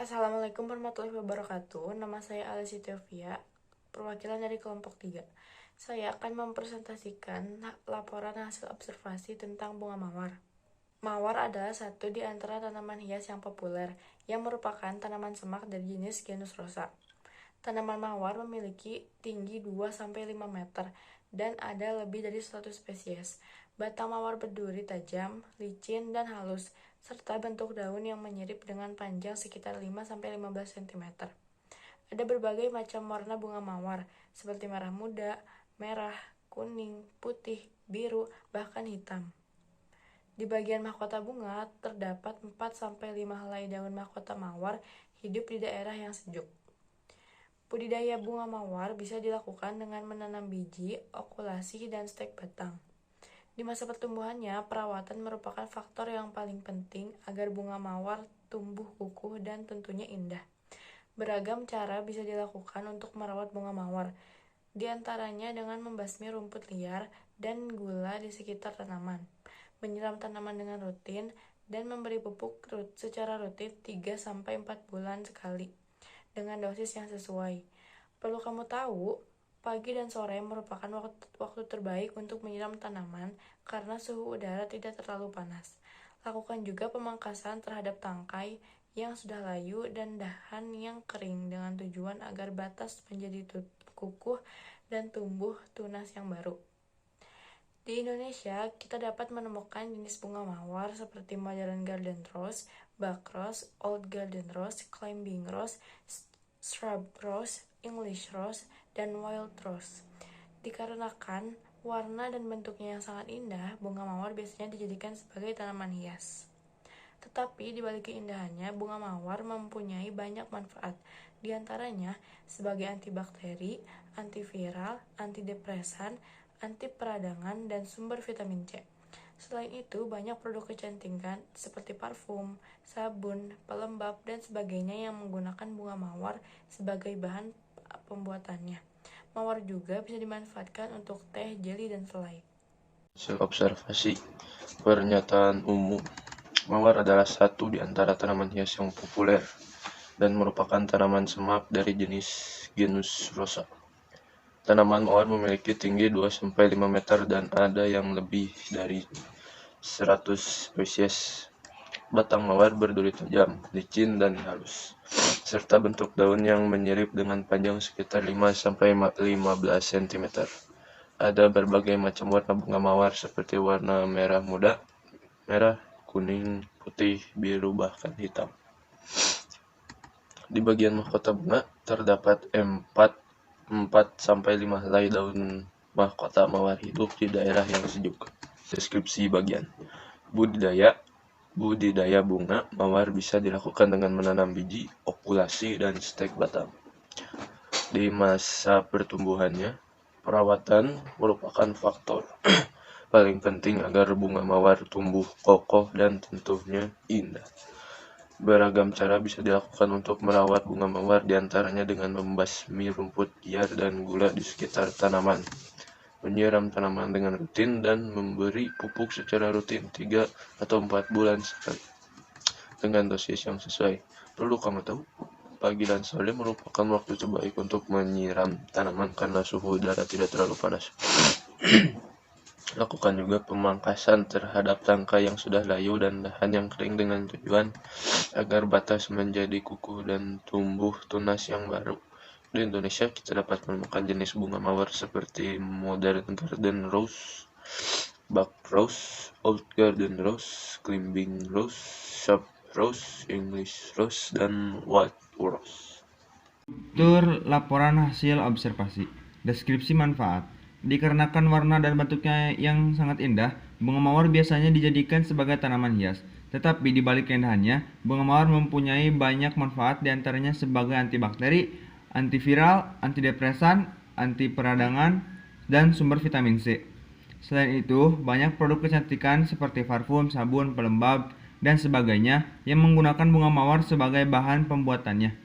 Assalamualaikum warahmatullahi wabarakatuh. Nama saya Alessi Teovia, perwakilan dari kelompok 3. Saya akan mempresentasikan laporan hasil observasi tentang bunga mawar. Mawar adalah satu di antara tanaman hias yang populer, yang merupakan tanaman semak dari jenis genus Rosa. Tanaman mawar memiliki tinggi 2-5 meter dan ada lebih dari 100 spesies. Batang mawar berduri tajam, licin, dan halus, serta bentuk daun yang menyirip dengan panjang sekitar 5-15 cm. Ada berbagai macam warna bunga mawar, seperti merah muda, merah, kuning, putih, biru, bahkan hitam. Di bagian mahkota bunga, terdapat 4-5 helai daun mahkota mawar hidup di daerah yang sejuk. Budidaya bunga mawar bisa dilakukan dengan menanam biji, okulasi, dan stek batang. Di masa pertumbuhannya, perawatan merupakan faktor yang paling penting agar bunga mawar tumbuh kukuh dan tentunya indah. Beragam cara bisa dilakukan untuk merawat bunga mawar, di antaranya dengan membasmi rumput liar dan gula di sekitar tanaman, menyiram tanaman dengan rutin, dan memberi pupuk secara rutin 3-4 bulan sekali, dengan dosis yang sesuai. Perlu kamu tahu, pagi dan sore merupakan waktu terbaik untuk menyiram tanaman karena suhu udara tidak terlalu panas. Lakukan juga pemangkasan terhadap tangkai yang sudah layu dan dahan yang kering dengan tujuan agar batas menjadi kukuh dan tumbuh tunas yang baru. Di Indonesia, kita dapat menemukan jenis bunga mawar seperti Modern Garden Rose, Buck Rose, Old Garden Rose, Climbing Rose, Shrub Rose, English Rose, dan Wild Rose. Dikarenakan warna dan bentuknya yang sangat indah, bunga mawar biasanya dijadikan sebagai tanaman hias. Tetapi di balik keindahannya, bunga mawar mempunyai banyak manfaat, di antaranya sebagai antibakteri, antiviral, antidepresan, anti peradangan, dan sumber vitamin C. Selain itu, banyak produk kecantikan seperti parfum, sabun, pelembab, dan sebagainya yang menggunakan bunga mawar sebagai bahan pembuatannya. Mawar juga bisa dimanfaatkan untuk teh, jeli, dan selai. Hasil observasi. Pernyataan umum. Mawar adalah satu di antara tanaman hias yang populer dan merupakan tanaman semak dari genus Rosa. Tanaman mawar memiliki tinggi 2-5 meter dan ada yang lebih dari 100 spesies. Batang mawar berduri tajam, licin, dan halus, serta bentuk daun yang menyirip dengan panjang sekitar 5-15 cm. Ada berbagai macam warna bunga mawar seperti warna merah muda, merah, kuning, putih, biru, bahkan hitam. Di bagian mahkota bunga terdapat 4-5 helai daun mahkota mawar hidup di daerah yang sejuk. Deskripsi bagian. Budidaya bunga mawar bisa dilakukan dengan menanam biji, okulasi, dan stek batang. Di masa pertumbuhannya, perawatan merupakan faktor paling penting agar bunga mawar tumbuh kokoh dan tentunya indah. Beragam cara bisa dilakukan untuk merawat bunga mawar, diantaranya dengan membasmi rumput liar dan gula di sekitar tanaman, menyiram tanaman dengan rutin, dan memberi pupuk secara rutin 3-4 bulan sekali dengan dosis yang sesuai. Perlu kamu tahu, pagi dan sore merupakan waktu terbaik untuk menyiram tanaman karena suhu udara tidak terlalu panas. Lakukan juga pemangkasan terhadap tangkai yang sudah layu dan dahan yang kering dengan tujuan agar batas menjadi kukuh dan tumbuh tunas yang baru. Di Indonesia, kita dapat menemukan jenis bunga mawar seperti Modern Garden Rose, Buck Rose, Old Garden Rose, Climbing Rose, Shrub Rose, English Rose, dan Wild Rose. Struktur laporan hasil observasi. Deskripsi manfaat. Dikarenakan warna dan bentuknya yang sangat indah, bunga mawar biasanya dijadikan sebagai tanaman hias. Tetapi di balik keindahannya, bunga mawar mempunyai banyak manfaat, diantaranya sebagai antibakteri, antiviral, antidepresan, anti peradangan, dan sumber vitamin C. Selain itu, banyak produk kecantikan seperti parfum, sabun, pelembab, dan sebagainya yang menggunakan bunga mawar sebagai bahan pembuatannya.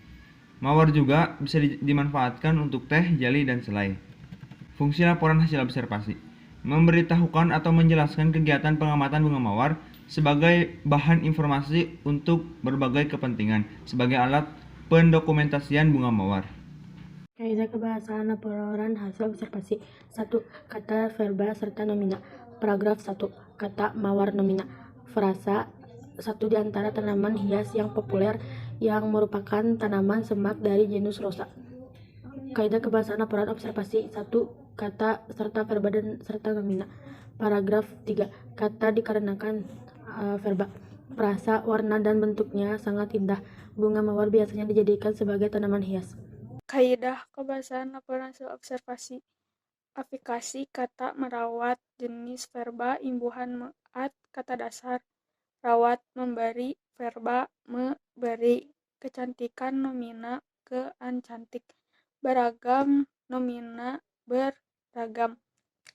Mawar juga bisa dimanfaatkan untuk teh, jeli, dan selai. Fungsi laporan hasil observasi: memberitahukan atau menjelaskan kegiatan pengamatan bunga mawar sebagai bahan informasi untuk berbagai kepentingan, sebagai alat pendokumentasian bunga mawar. Kaidah kebahasaan laporan hasil observasi. 1. Kata, verba, serta nomina. Paragraf 1. Kata, mawar, nomina. Frasa, satu di antara tanaman hias yang populer yang merupakan tanaman semak dari genus Rosa. Kaidah kebahasaan laporan observasi. 1. Kata, serta verba dan serta nomina. Paragraf 3. Kata dikarenakan verba. Frasa, warna dan bentuknya sangat indah. Bunga mawar biasanya dijadikan sebagai tanaman hias. Kaidah kebahasaan laporan hasil observasi. Aplikasi kata merawat, jenis verba, imbuhan meat, kata dasar. Rawat, memberi, verba, memberi. Kecantikan, nomina, kean cantik. Beragam, nomina, beragam.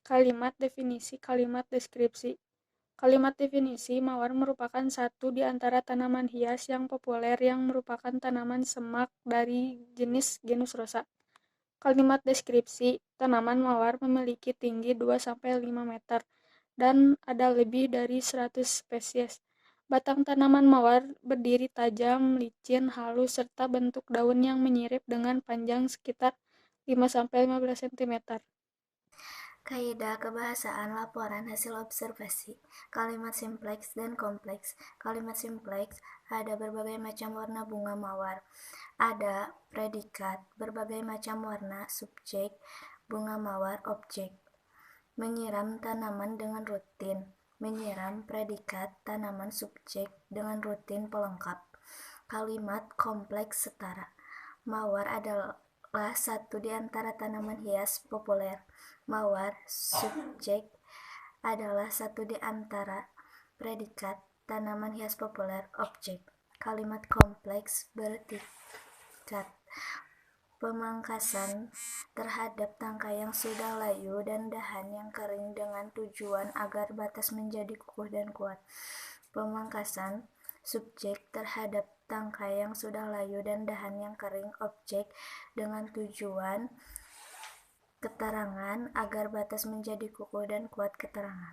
Kalimat definisi, kalimat deskripsi. Kalimat definisi, mawar merupakan satu di antara tanaman hias yang populer yang merupakan tanaman semak dari genus Rosa. Kalimat deskripsi, tanaman mawar memiliki tinggi 2-5 meter dan ada lebih dari 100 spesies. Batang tanaman mawar berdiri tajam, licin, halus, serta bentuk daun yang menyirip dengan panjang sekitar 5-15 cm. Kaidah kebahasaan laporan hasil observasi. Kalimat simpleks dan kompleks. Kalimat simpleks ada berbagai macam warna bunga mawar. Ada predikat, berbagai macam warna, subjek, bunga mawar, objek. Menyiram tanaman dengan rutin. Menyiram predikat, tanaman, subjek dengan rutin pelengkap. Kalimat kompleks setara. Mawar adalah satu di antara tanaman hias populer. Mawar, subjek, adalah satu di antara predikat, tanaman hias populer, objek. Kalimat kompleks bertingkat. Pemangkasan terhadap tangkai yang sudah layu dan dahan yang kering dengan tujuan agar batas menjadi kukuh dan kuat. Pemangkasan subjek terhadap tangkai yang sudah layu dan dahan yang kering, objek, dengan tujuan keterangan agar batas menjadi kukuh dan kuat keterangan.